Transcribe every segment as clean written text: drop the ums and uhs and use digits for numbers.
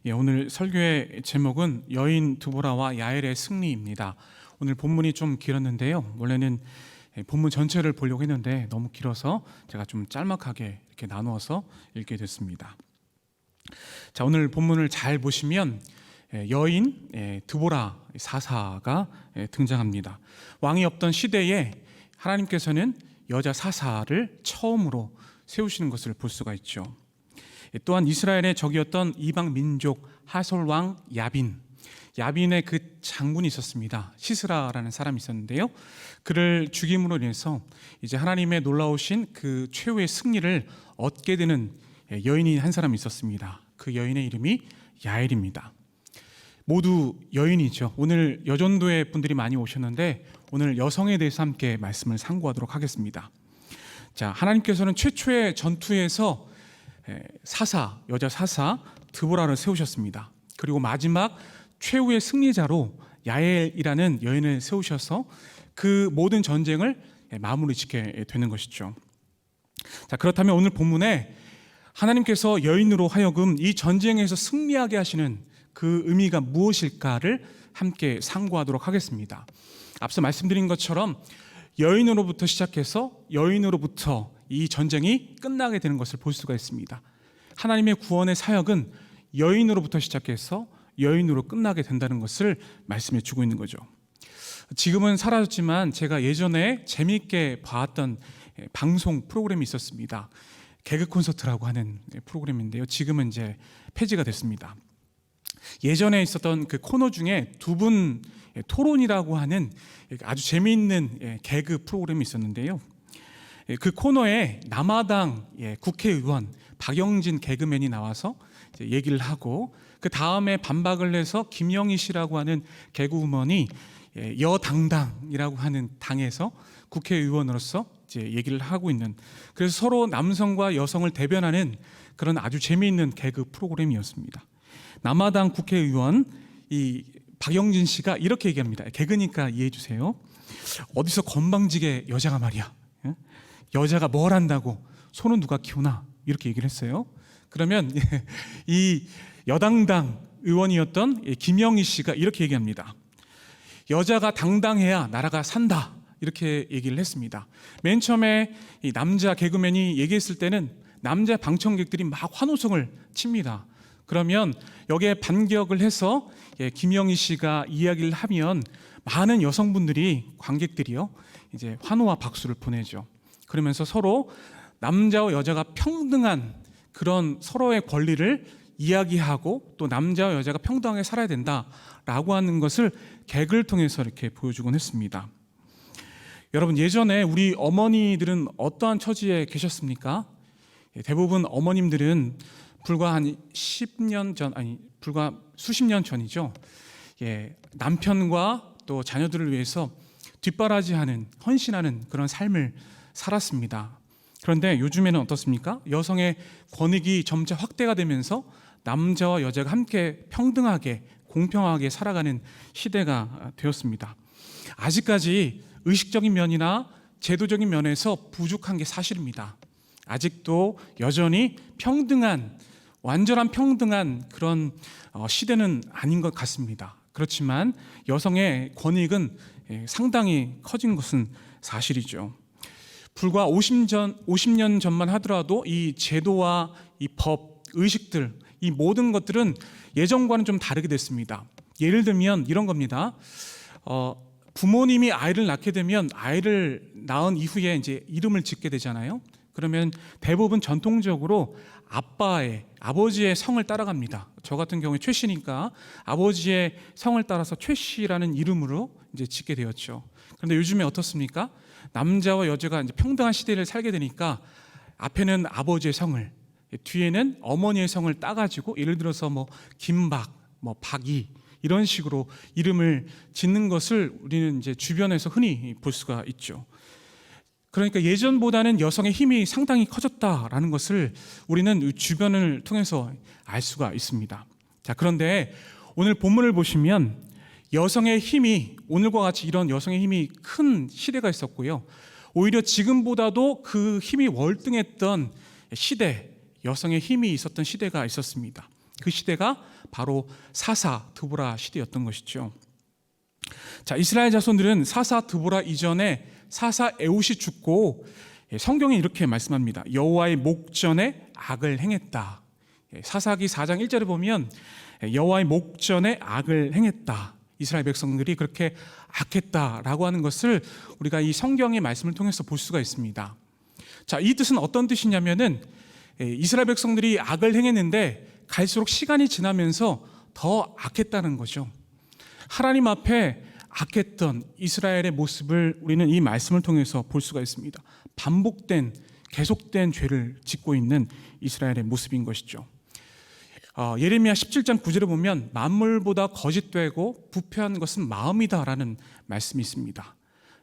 오늘 설교의 제목은 여인 드보라와 야엘의 승리입니다. 오늘 본문이 좀 길었는데요. 원래는 본문 전체를 보려고 했는데 너무 길어서 제가 좀 짤막하게 이렇게 나누어서 읽게 됐습니다. 자, 오늘 본문을 잘 보시면 여인 드보라 사사가 등장합니다. 왕이 없던 시대에 하나님께서는 여자 사사를 처음으로 세우시는 것을 볼 수가 있죠. 또한 이스라엘의 적이었던 이방 민족 하솔 왕 야빈의 그 장군이 있었습니다. 시스라라는 사람이 있었는데요. 그를 죽임으로 인해서 이제 하나님의 놀라우신 그 최후의 승리를 얻게 되는 여인이 한 사람이 있었습니다. 그 여인의 이름이 야엘입니다. 모두 여인이죠. 오늘 여전도의 분들이 많이 오셨는데 오늘 여성에 대해서 함께 말씀을 상고하도록 하겠습니다. 자, 하나님께서는 최초의 전투에서 여자 사사 드보라를 세우셨습니다. 그리고 마지막 최후의 승리자로 야엘이라는 여인을 세우셔서 그 모든 전쟁을 마무리 짓게 되는 것이죠. 자, 그렇다면 오늘 본문에 하나님께서 여인으로 하여금 이 전쟁에서 승리하게 하시는 그 의미가 무엇일까를 함께 상고하도록 하겠습니다. 앞서 말씀드린 것처럼 여인으로부터 시작해서 여인으로부터 이 전쟁이 끝나게 되는 것을 볼 수가 있습니다. 하나님의 구원의 사역은 여인으로부터 시작해서 여인으로 끝나게 된다는 것을 말씀해 주고 있는 거죠. 지금은 사라졌지만 제가 예전에 재미있게 봤던 방송 프로그램이 있었습니다. 개그 콘서트라고 하는 프로그램인데요. 지금은 이제 폐지가 됐습니다. 예전에 있었던 그 코너 중에 두 분 토론이라고 하는 아주 재미있는 개그 프로그램이 있었는데요. 그 코너에 남아당 국회의원 박영진 개그맨이 나와서 얘기를 하고 그 다음에 반박을 해서 김영희 씨라고 하는 개그우먼이 여당당이라고 하는 당에서 국회의원으로서 이제 얘기를 하고 있는, 그래서 서로 남성과 여성을 대변하는 그런 아주 재미있는 개그 프로그램이었습니다. 남아당 국회의원 이 박영진 씨가 이렇게 얘기합니다. 개그니까 이해해 주세요. 어디서 건방지게 여자가 말이야, 여자가 뭘 한다고, 소는 누가 키우나, 이렇게 얘기를 했어요. 그러면 이 여당당 의원이었던 김영희 씨가 이렇게 얘기합니다. 여자가 당당해야 나라가 산다, 이렇게 얘기를 했습니다. 맨 처음에 이 남자 개그맨이 얘기했을 때는 남자 방청객들이 막 환호성을 칩니다. 그러면 여기에 반격을 해서 김영희 씨가 이야기를 하면 많은 여성분들이, 관객들이요, 이제 환호와 박수를 보내죠. 그러면서 서로 남자와 여자가 평등한 그런 서로의 권리를 이야기하고 또 남자와 여자가 평등하게 살아야 된다라고 하는 것을 개그를 통해서 이렇게 보여주곤 했습니다. 여러분, 예전에 우리 어머니들은 어떠한 처지에 계셨습니까? 대부분 어머님들은 불과 한 10년 전, 불과 수십 년 전이죠. 남편과 또 자녀들을 위해서 뒷바라지하는, 헌신하는 그런 삶을 살았습니다. 그런데 요즘에는 어떻습니까? 여성의 권익이 점차 확대가 되면서 남자와 여자가 함께 평등하게, 공평하게 살아가는 시대가 되었습니다. 아직까지 의식적인 면이나 제도적인 면에서 부족한 게 사실입니다. 아직도 여전히 평등한, 완전한 평등한 그런 시대는 아닌 것 같습니다. 그렇지만 여성의 권익은 상당히 커진 것은 사실이죠. 불과 50년 전만 하더라도 이 제도와 이 법, 의식들, 이 모든 것들은 예전과는 좀 다르게 됐습니다. 예를 들면 이런 겁니다. 부모님이 아이를 낳게 되면 아이를 낳은 이후에 이제 이름을 짓게 되잖아요. 그러면 대부분 전통적으로 아버지의 성을 따라갑니다. 저 같은 경우에 최 씨니까 아버지의 성을 따라서 최 씨라는 이름으로 이제 짓게 되었죠. 그런데 요즘에 어떻습니까? 남자와 여자가 이제 평등한 시대를 살게 되니까 앞에는 아버지의 성을, 뒤에는 어머니의 성을 따가지고 예를 들어서 뭐 김박, 뭐 박이 이런 식으로 이름을 짓는 것을 우리는 이제 주변에서 흔히 볼 수가 있죠. 그러니까 예전보다는 여성의 힘이 상당히 커졌다라는 것을 우리는 주변을 통해서 알 수가 있습니다. 자, 그런데 오늘 본문을 보시면 여성의 힘이, 오늘과 같이 이런 여성의 힘이 큰 시대가 있었고요. 오히려 지금보다도 그 힘이 월등했던 시대, 여성의 힘이 있었던 시대가 있었습니다. 그 시대가 바로 사사 드보라 시대였던 것이죠. 자, 이스라엘 자손들은 사사 드보라 이전에 사사 에웃이 죽고 성경이 이렇게 말씀합니다. 여호와의 목전에 악을 행했다. 사사기 4장 1절에 보면 여호와의 목전에 악을 행했다. 이스라엘 백성들이 그렇게 악했다라고 하는 것을 우리가 이 성경의 말씀을 통해서 볼 수가 있습니다. 자, 이 뜻은 어떤 뜻이냐면은 이스라엘 백성들이 악을 행했는데 갈수록 시간이 지나면서 더 악했다는 거죠. 하나님 앞에 악했던 이스라엘의 모습을 우리는 이 말씀을 통해서 볼 수가 있습니다. 반복된 계속된 죄를 짓고 있는 이스라엘의 모습인 것이죠. 예레미야 17장 9절에 보면 만물보다 거짓되고 부패한 것은 마음이다라는 말씀이 있습니다.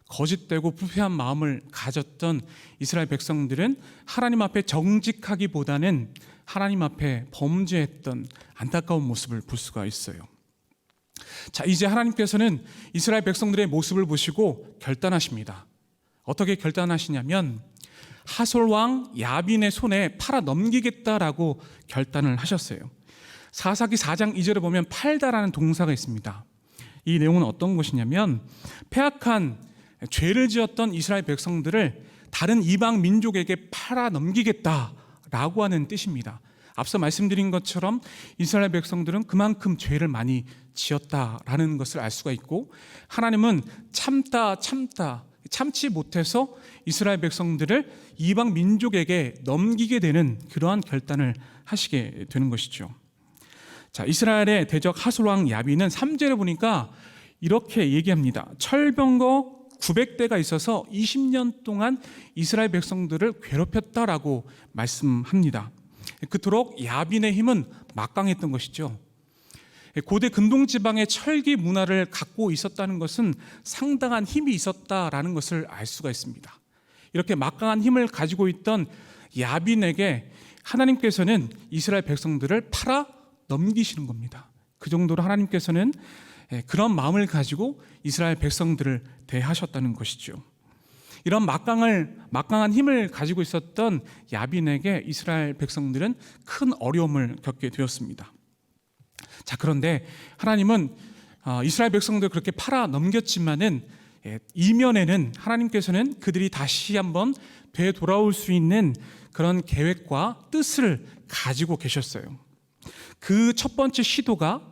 거짓되고 부패한 마음을 가졌던 이스라엘 백성들은 하나님 앞에 정직하기보다는 하나님 앞에 범죄했던 안타까운 모습을 볼 수가 있어요. 자, 이제 하나님께서는 이스라엘 백성들의 모습을 보시고 결단하십니다. 어떻게 결단하시냐면 하솔 왕 야빈의 손에 팔아 넘기겠다라고 결단을 하셨어요. 사사기 4장 2절에 보면 팔다라는 동사가 있습니다. 이 내용은 어떤 것이냐면 패악한 죄를 지었던 이스라엘 백성들을 다른 이방 민족에게 팔아 넘기겠다라고 하는 뜻입니다. 앞서 말씀드린 것처럼 이스라엘 백성들은 그만큼 죄를 많이 지었다라는 것을 알 수가 있고, 하나님은 참지 못해서 이스라엘 백성들을 이방 민족에게 넘기게 되는 그러한 결단을 하시게 되는 것이죠. 자, 이스라엘의 대적 하솔 왕 야빈은 3절에 보니까 이렇게 얘기합니다. 철병거 900대가 있어서 20년 동안 이스라엘 백성들을 괴롭혔다라고 말씀합니다. 그토록 야빈의 힘은 막강했던 것이죠. 고대 근동 지방의 철기 문화를 갖고 있었다는 것은 상당한 힘이 있었다라는 것을 알 수가 있습니다. 이렇게 막강한 힘을 가지고 있던 야빈에게 하나님께서는 이스라엘 백성들을 팔아 넘기시는 겁니다. 그 정도로 하나님께서는 그런 마음을 가지고 이스라엘 백성들을 대하셨다는 것이죠. 이런 막강한 힘을 가지고 있었던 야빈에게 이스라엘 백성들은 큰 어려움을 겪게 되었습니다. 자, 그런데 하나님은 이스라엘 백성들 그렇게 팔아 넘겼지만은 이면에는 하나님께서는 그들이 다시 한번 되돌아올 수 있는 그런 계획과 뜻을 가지고 계셨어요. 그 첫 번째 시도가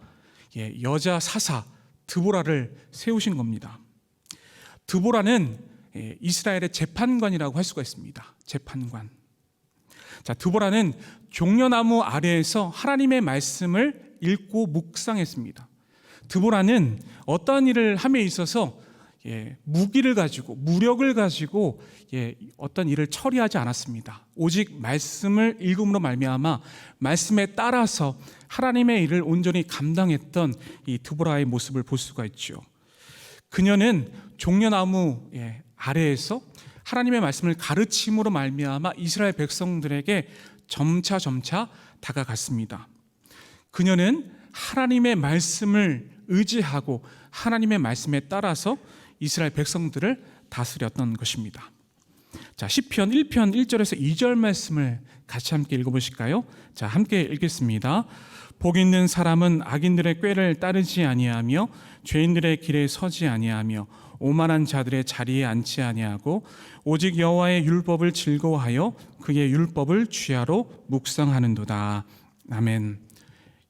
여자 사사 드보라를 세우신 겁니다. 드보라는 이스라엘의 재판관이라고 할 수가 있습니다. 재판관. 자, 드보라는 종려나무 아래에서 하나님의 말씀을 읽고 묵상했습니다. 드보라는 어떠한 일을 함에 있어서 무기를 가지고 무력을 가지고 어떤 일을 처리하지 않았습니다. 오직 말씀을 읽음으로 말미암아 말씀에 따라서 하나님의 일을 온전히 감당했던 이 드보라의 모습을 볼 수가 있죠. 그녀는 종려나무 아래에서 하나님의 말씀을 가르침으로 말미암아 이스라엘 백성들에게 점차 다가갔습니다. 그녀는 하나님의 말씀을 의지하고 하나님의 말씀에 따라서 이스라엘 백성들을 다스렸던 것입니다. 자, 시편 1편 1절에서 2절 말씀을 같이 함께 읽어보실까요? 자, 함께 읽겠습니다. 복 있는 사람은 악인들의 꾀를 따르지 아니하며 죄인들의 길에 서지 아니하며 오만한 자들의 자리에 앉지 아니하고 오직 여호와의 율법을 즐거워하여 그의 율법을 주야로 묵상하는도다. 아멘.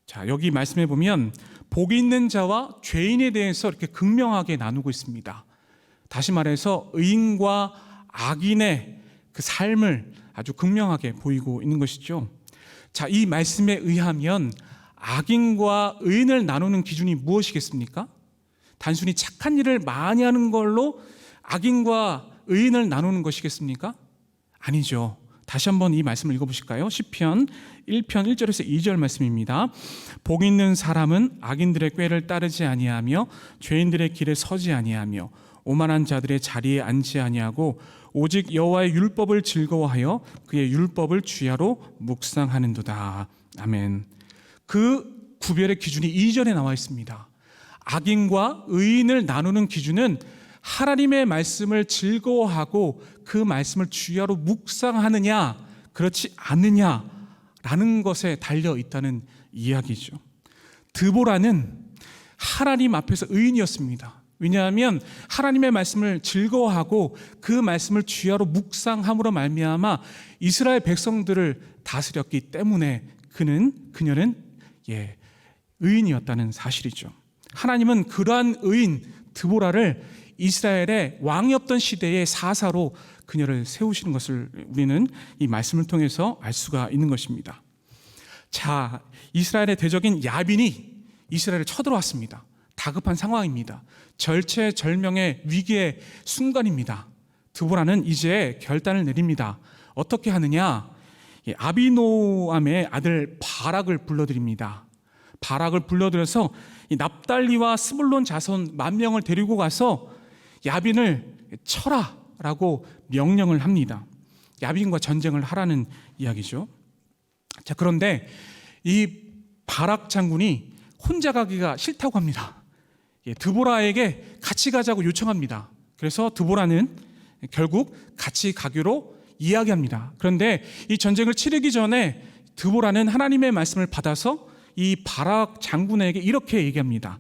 자, 여기 말씀해 보면 복이 있는 자와 죄인에 대해서 이렇게 극명하게 나누고 있습니다. 다시 말해서 의인과 악인의 그 삶을 아주 극명하게 보이고 있는 것이죠. 자, 이 말씀에 의하면 악인과 의인을 나누는 기준이 무엇이겠습니까? 단순히 착한 일을 많이 하는 걸로 악인과 의인을 나누는 것이겠습니까? 아니죠. 다시 한번 이 말씀을 읽어보실까요? 시편 1편 1절에서 2절 말씀입니다. 복 있는 사람은 악인들의 꾀를 따르지 아니하며 죄인들의 길에 서지 아니하며 오만한 자들의 자리에 앉지 아니하고 오직 여호와의 율법을 즐거워하여 그의 율법을 주야로 묵상하는도다. 아멘. 그 구별의 기준이 2절에 나와 있습니다. 악인과 의인을 나누는 기준은 하나님의 말씀을 즐거워하고 그 말씀을 주야로 묵상하느냐 그렇지 않느냐라는 것에 달려 있다는 이야기죠. 드보라는 하나님 앞에서 의인이었습니다. 왜냐하면 하나님의 말씀을 즐거워하고 그 말씀을 주야로 묵상함으로 말미암아 이스라엘 백성들을 다스렸기 때문에 그녀는 의인이었다는 사실이죠. 하나님은 그러한 의인 드보라를 이스라엘의 왕이었던 시대의 사사로 그녀를 세우시는 것을 우리는 이 말씀을 통해서 알 수가 있는 것입니다. 자, 이스라엘의 대적인 야빈이 이스라엘을 쳐들어왔습니다. 다급한 상황입니다. 절체절명의 위기의 순간입니다. 드보라는 이제 결단을 내립니다. 어떻게 하느냐? 아비노암의 아들 바락을 불러들입니다. 바락을 불러들여서 이 납달리와 스불론 자손 10,000명을 데리고 가서 야빈을 쳐라라고 명령을 합니다. 야빈과 전쟁을 하라는 이야기죠. 자, 그런데 이 바락 장군이 혼자 가기가 싫다고 합니다. 드보라에게 같이 가자고 요청합니다. 그래서 드보라는 결국 같이 가기로 이야기합니다. 그런데 이 전쟁을 치르기 전에 드보라는 하나님의 말씀을 받아서 이 바락 장군에게 이렇게 얘기합니다.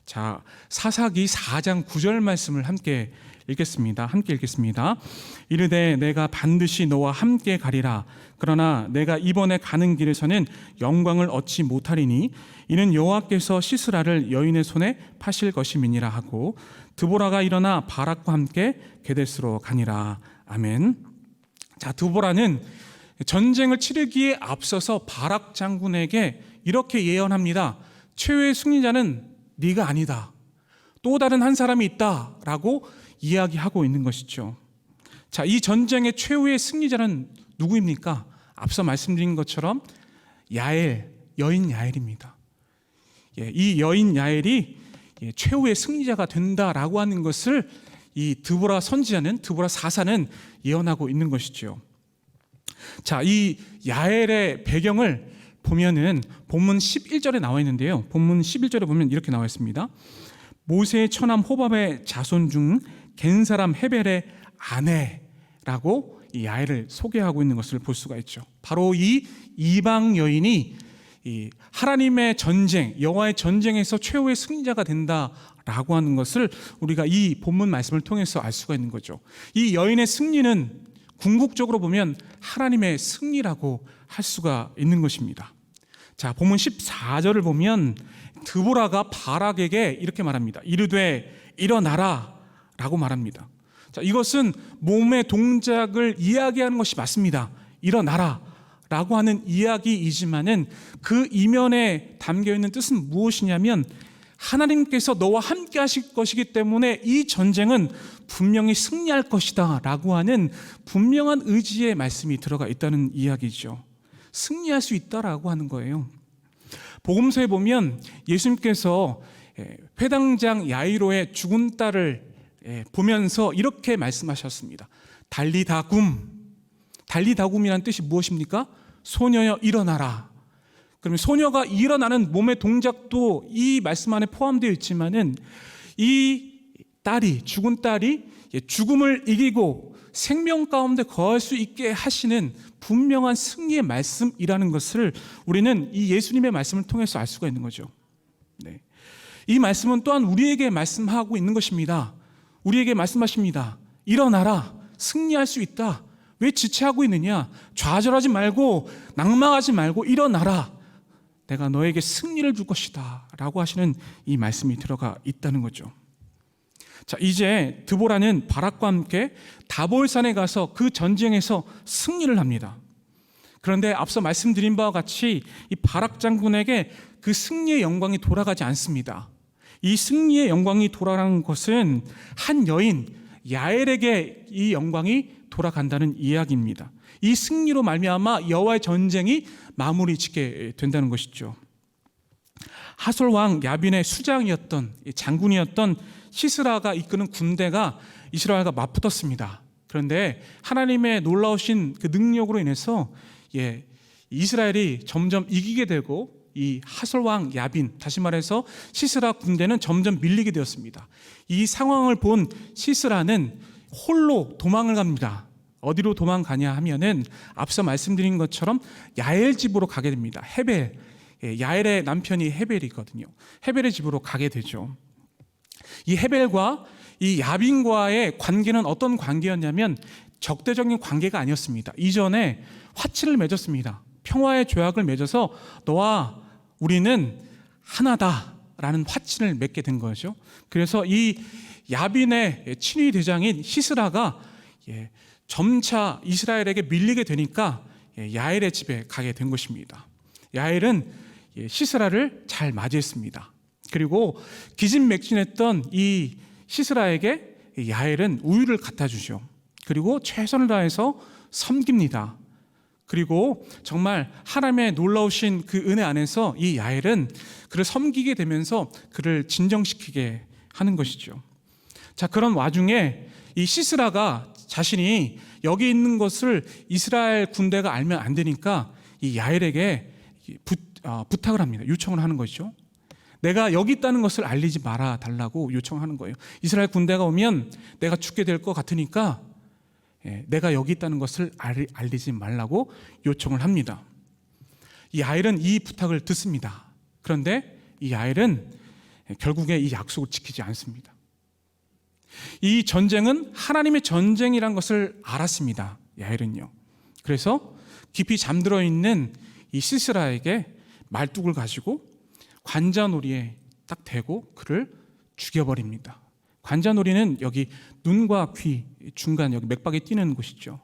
자, 사사기 4장 9절 말씀을 함께 읽겠습니다. 이르되 내가 반드시 너와 함께 가리라. 그러나 내가 이번에 가는 길에서는 영광을 얻지 못하리니 이는 여호와께서 시스라를 여인의 손에 파실 것임이니라 하고 드보라가 일어나 바락과 함께 게데스로 가니라. 아멘. 자, 드보라는 전쟁을 치르기에 앞서서 바락 장군에게 이렇게 예언합니다. 최후의 승리자는 네가 아니다. 또 다른 한 사람이 있다라고 이야기하고 있는 것이죠. 자, 이 전쟁의 최후의 승리자는 누구입니까? 앞서 말씀드린 것처럼 여인 야엘입니다. 이 여인 야엘이 최후의 승리자가 된다라고 하는 것을 이 드보라 선지자는, 드보라 사사는 예언하고 있는 것이죠. 자, 이 야엘의 배경을 보면은 본문 11절에 나와 있는데요. 본문 11절에 보면 이렇게 나와 있습니다. 모세의 처남 호밥의 자손 중 겐 사람 헤벨의 아내라고 이 야엘을 소개하고 있는 것을 볼 수가 있죠. 바로 이 이방 여인이 이 하나님의 전쟁, 여호와의 전쟁에서 최후의 승리자가 된다라고 하는 것을 우리가 이 본문 말씀을 통해서 알 수가 있는 거죠. 이 여인의 승리는 궁극적으로 보면 하나님의 승리라고 할 수가 있는 것입니다. 자, 본문 14절을 보면 드보라가 바락에게 이렇게 말합니다. 이르되 일어나라 라고 말합니다. 자, 이것은 몸의 동작을 이야기하는 것이 맞습니다. 일어나라 라고 하는 이야기이지만은 그 이면에 담겨있는 뜻은 무엇이냐면 하나님께서 너와 함께 하실 것이기 때문에 이 전쟁은 분명히 승리할 것이다 라고 하는 분명한 의지의 말씀이 들어가 있다는 이야기죠. 승리할 수 있다라고 하는 거예요. 복음서에 보면 예수님께서 회당장 야이로의 죽은 딸을 보면서 이렇게 말씀하셨습니다. 달리다굼이라는 뜻이 무엇입니까? 소녀여 일어나라. 그러면 소녀가 일어나는 몸의 동작도 이 말씀 안에 포함되어 있지만은 이 딸이, 죽은 딸이 죽음을 이기고 생명 가운데 거할 수 있게 하시는 분명한 승리의 말씀이라는 것을 우리는 이 예수님의 말씀을 통해서 알 수가 있는 거죠. 네. 이 말씀은 또한 우리에게 말씀하고 있는 것입니다. 우리에게 말씀하십니다. 일어나라. 승리할 수 있다. 왜 지체하고 있느냐? 좌절하지 말고 낭망하지 말고 일어나라. 내가 너에게 승리를 줄 것이다 라고 하시는 이 말씀이 들어가 있다는 거죠. 자, 이제 드보라는 바락과 함께 다볼산에 가서 그 전쟁에서 승리를 합니다. 그런데 앞서 말씀드린 바와 같이 이 바락 장군에게 그 승리의 영광이 돌아가지 않습니다. 이 승리의 영광이 돌아가는 것은 한 여인 야엘에게 이 영광이 돌아간다는 이야기입니다. 이 승리로 말미암아 여호와의 전쟁이 마무리 짓게 된다는 것이죠. 하솔 왕 야빈의 수장이었던 장군이었던 시스라가 이끄는 군대가 이스라엘과 맞붙었습니다. 그런데 하나님의 놀라우신 그 능력으로 인해서 이스라엘이 점점 이기게 되고 이 하솔 왕 야빈, 다시 말해서 시스라 군대는 점점 밀리게 되었습니다. 이 상황을 본 시스라는 홀로 도망을 갑니다. 어디로 도망가냐 하면은 앞서 말씀드린 것처럼 야엘 집으로 가게 됩니다. 헤벨, 야엘의 남편이 헤벨이거든요. 헤벨의 집으로 가게 되죠. 이 헤벨과 이 야빈과의 관계는 어떤 관계였냐면 적대적인 관계가 아니었습니다. 이전에 화치를 맺었습니다. 평화의 조약을 맺어서 너와 우리는 하나다라는 화친을 맺게 된 거죠. 그래서 이 야빈의 친위 대장인 시스라가 점차 이스라엘에게 밀리게 되니까 야엘의 집에 가게 된 것입니다. 야엘은 시스라를 잘 맞이했습니다. 그리고 기진맥진했던 이 시스라에게 야엘은 우유를 갖다 주죠. 그리고 최선을 다해서 섬깁니다. 그리고 정말 하나님의 놀라우신 그 은혜 안에서 이 야엘은 그를 섬기게 되면서 그를 진정시키게 하는 것이죠. 자, 그런 와중에 이 시스라가 자신이 여기 있는 것을 이스라엘 군대가 알면 안 되니까 이 야엘에게 부탁을 합니다. 요청을 하는 것이죠. 내가 여기 있다는 것을 알리지 말아 달라고 요청하는 거예요. 이스라엘 군대가 오면 내가 죽게 될 것 같으니까 내가 여기 있다는 것을 알리지 말라고 요청을 합니다. 이 야엘은 이 부탁을 듣습니다. 그런데 이 야엘은 결국에 이 약속을 지키지 않습니다. 이 전쟁은 하나님의 전쟁이란 것을 알았습니다. 야엘은요. 그래서 깊이 잠들어 있는 이 시스라에게 말뚝을 가지고 관자놀이에 딱 대고 그를 죽여버립니다. 관자놀이는 여기 눈과 귀 중간 여기 맥박에 띄는 곳이죠.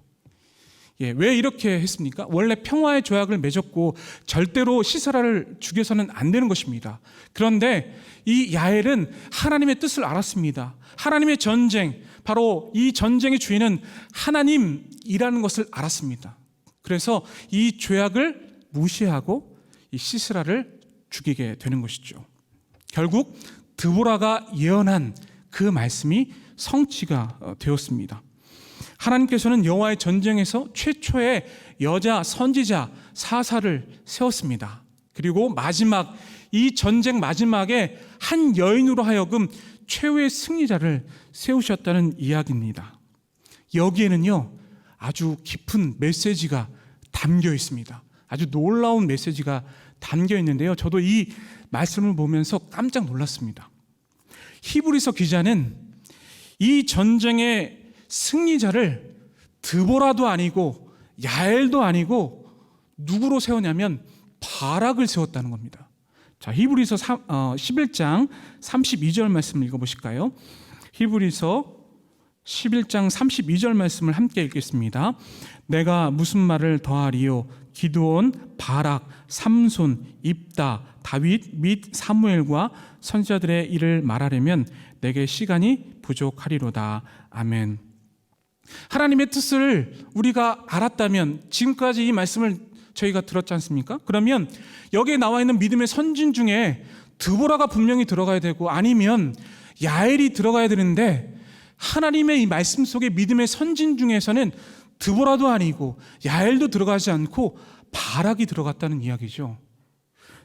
왜 이렇게 했습니까? 원래 평화의 조약을 맺었고 절대로 시스라를 죽여서는 안 되는 것입니다. 그런데 이 야엘은 하나님의 뜻을 알았습니다. 하나님의 전쟁, 바로 이 전쟁의 주인은 하나님이라는 것을 알았습니다. 그래서 이 조약을 무시하고 이 시스라를 죽이게 되는 것이죠. 결국 드보라가 예언한 그 말씀이 성취가 되었습니다. 하나님께서는 여호와의 전쟁에서 최초의 여자 선지자 사사를 세웠습니다. 그리고 마지막 이 전쟁 마지막에 한 여인으로 하여금 최후의 승리자를 세우셨다는 이야기입니다. 여기에는요 아주 깊은 메시지가 담겨 있습니다. 아주 놀라운 메시지가 담겨 있는데요, 저도 이 말씀을 보면서 깜짝 놀랐습니다. 히브리서 기자는 이 전쟁의 승리자를 드보라도 아니고 야엘도 아니고 누구로 세우냐면 바락을 세웠다는 겁니다. 자, 히브리서 11장 32절 말씀을 읽어보실까요? 히브리서 11장 32절 말씀을 함께 읽겠습니다. 내가 무슨 말을 더하리요? 기드온, 바락, 삼손, 입다, 다윗 및 사무엘과 선지자들의 일을 말하려면 내게 시간이 부족하리로다. 아멘. 하나님의 뜻을 우리가 알았다면, 지금까지 이 말씀을 저희가 들었지 않습니까? 그러면 여기에 나와 있는 믿음의 선진 중에 드보라가 분명히 들어가야 되고 아니면 야엘이 들어가야 되는데, 하나님의 이 말씀 속에 믿음의 선진 중에서는 드보라도 아니고 야엘도 들어가지 않고 바락이 들어갔다는 이야기죠.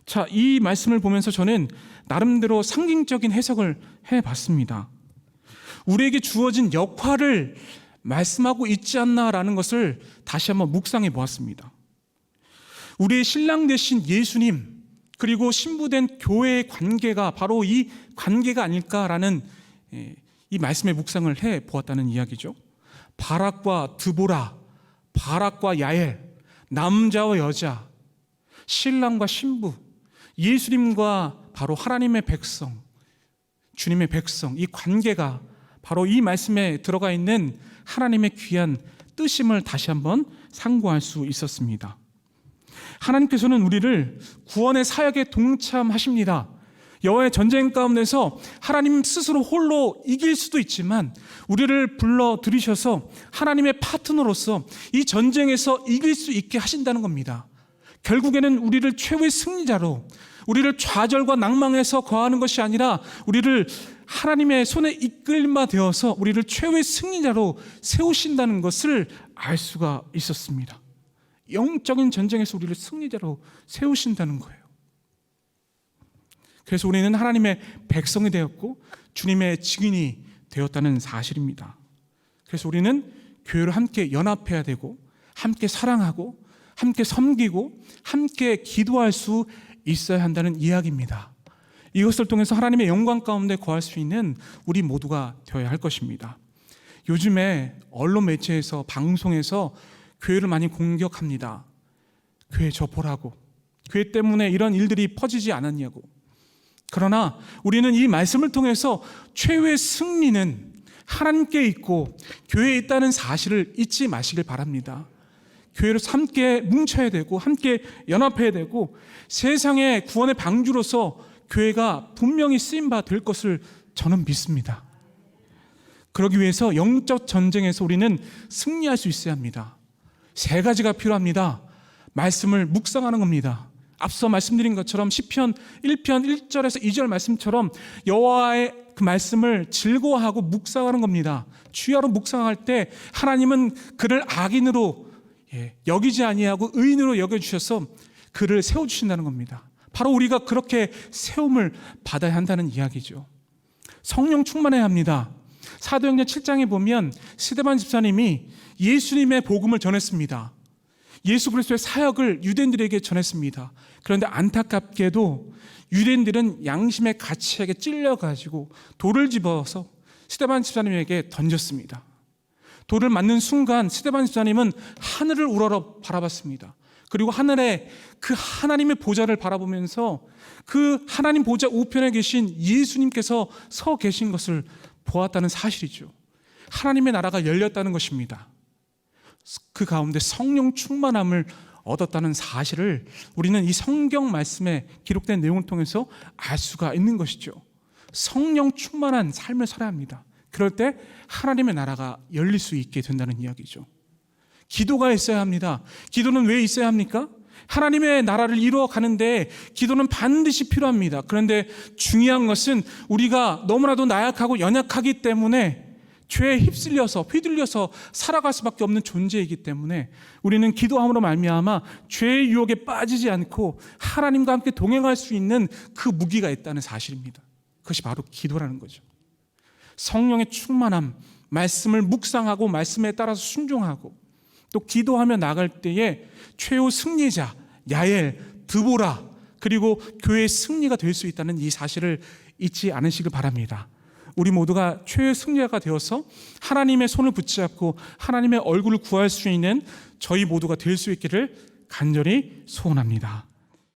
자, 이 말씀을 보면서 저는 나름대로 상징적인 해석을 해봤습니다. 우리에게 주어진 역할을 말씀하고 있지 않나라는 것을 다시 한번 묵상해 보았습니다. 우리의 신랑 되신 예수님, 그리고 신부된 교회의 관계가 바로 이 관계가 아닐까라는 이 말씀의 묵상을 해 보았다는 이야기죠. 바락과 드보라, 바락과 야엘, 남자와 여자, 신랑과 신부, 예수님과 바로 하나님의 백성, 주님의 백성, 이 관계가 바로 이 말씀에 들어가 있는 하나님의 귀한 뜻임을 다시 한번 상고할 수 있었습니다. 하나님께서는 우리를 구원의 사역에 동참하십니다. 여호와의 전쟁 가운데서 하나님 스스로 홀로 이길 수도 있지만 우리를 불러 들이셔서 하나님의 파트너로서 이 전쟁에서 이길 수 있게 하신다는 겁니다. 결국에는 우리를 최후의 승리자로, 우리를 좌절과 낭망에서 거하는 것이 아니라 우리를 하나님의 손에 이끌림바 되어서 우리를 최후의 승리자로 세우신다는 것을 알 수가 있었습니다. 영적인 전쟁에서 우리를 승리자로 세우신다는 거예요. 그래서 우리는 하나님의 백성이 되었고 주님의 증인이 되었다는 사실입니다. 그래서 우리는 교회로 함께 연합해야 되고, 함께 사랑하고, 함께 섬기고, 함께 기도할 수 있어야 한다는 이야기입니다. 이것을 통해서 하나님의 영광 가운데 거할 수 있는 우리 모두가 되어야 할 것입니다. 요즘에 언론 매체에서 방송에서 교회를 많이 공격합니다. 교회 저 보라고, 교회 때문에 이런 일들이 퍼지지 않았냐고. 그러나 우리는 이 말씀을 통해서 최후의 승리는 하나님께 있고 교회에 있다는 사실을 잊지 마시길 바랍니다. 교회로 함께 뭉쳐야 되고 함께 연합해야 되고 세상의 구원의 방주로서 교회가 분명히 쓰임바 될 것을 저는 믿습니다. 그러기 위해서 영적 전쟁에서 우리는 승리할 수 있어야 합니다. 세 가지가 필요합니다. 말씀을 묵상하는 겁니다. 앞서 말씀드린 것처럼 시편 1편 1절에서 2절 말씀처럼 여호와의 그 말씀을 즐거워하고 묵상하는 겁니다. 주야로 묵상할 때 하나님은 그를 악인으로 여기지 아니하고 의인으로 여겨주셔서 그를 세워주신다는 겁니다. 바로 우리가 그렇게 세움을 받아야 한다는 이야기죠. 성령 충만해야 합니다. 사도행전 7장에 보면 스데반 집사님이 예수님의 복음을 전했습니다. 예수 그리스도의 사역을 유대인들에게 전했습니다. 그런데 안타깝게도 유대인들은 양심의 가치에게 찔려가지고 돌을 집어서 스데반 집사님에게 던졌습니다. 돌을 맞는 순간 스데반 집사님은 하늘을 우러러 바라봤습니다. 그리고 하늘에 그 하나님의 보좌를 바라보면서 그 하나님 보좌 우편에 계신 예수님께서 서 계신 것을 보았다는 사실이죠. 하나님의 나라가 열렸다는 것입니다. 그 가운데 성령 충만함을 얻었다는 사실을 우리는 이 성경 말씀에 기록된 내용을 통해서 알 수가 있는 것이죠. 성령 충만한 삶을 살아야 합니다. 그럴 때 하나님의 나라가 열릴 수 있게 된다는 이야기죠. 기도가 있어야 합니다. 기도는 왜 있어야 합니까? 하나님의 나라를 이루어 가는데 기도는 반드시 필요합니다. 그런데 중요한 것은 우리가 너무나도 나약하고 연약하기 때문에 죄에 휩쓸려서 휘둘려서 살아갈 수밖에 없는 존재이기 때문에 우리는 기도함으로 말미암아 죄의 유혹에 빠지지 않고 하나님과 함께 동행할 수 있는 그 무기가 있다는 사실입니다. 그것이 바로 기도라는 거죠. 성령의 충만함, 말씀을 묵상하고 말씀에 따라서 순종하고 또 기도하며 나갈 때에 최후 승리자 야엘, 드보라 그리고 교회의 승리가 될 수 있다는 이 사실을 잊지 않으시길 바랍니다. 우리 모두가 최후의 승리자가 되어서 하나님의 손을 붙잡고 하나님의 얼굴을 구할 수 있는 저희 모두가 될 수 있기를 간절히 소원합니다.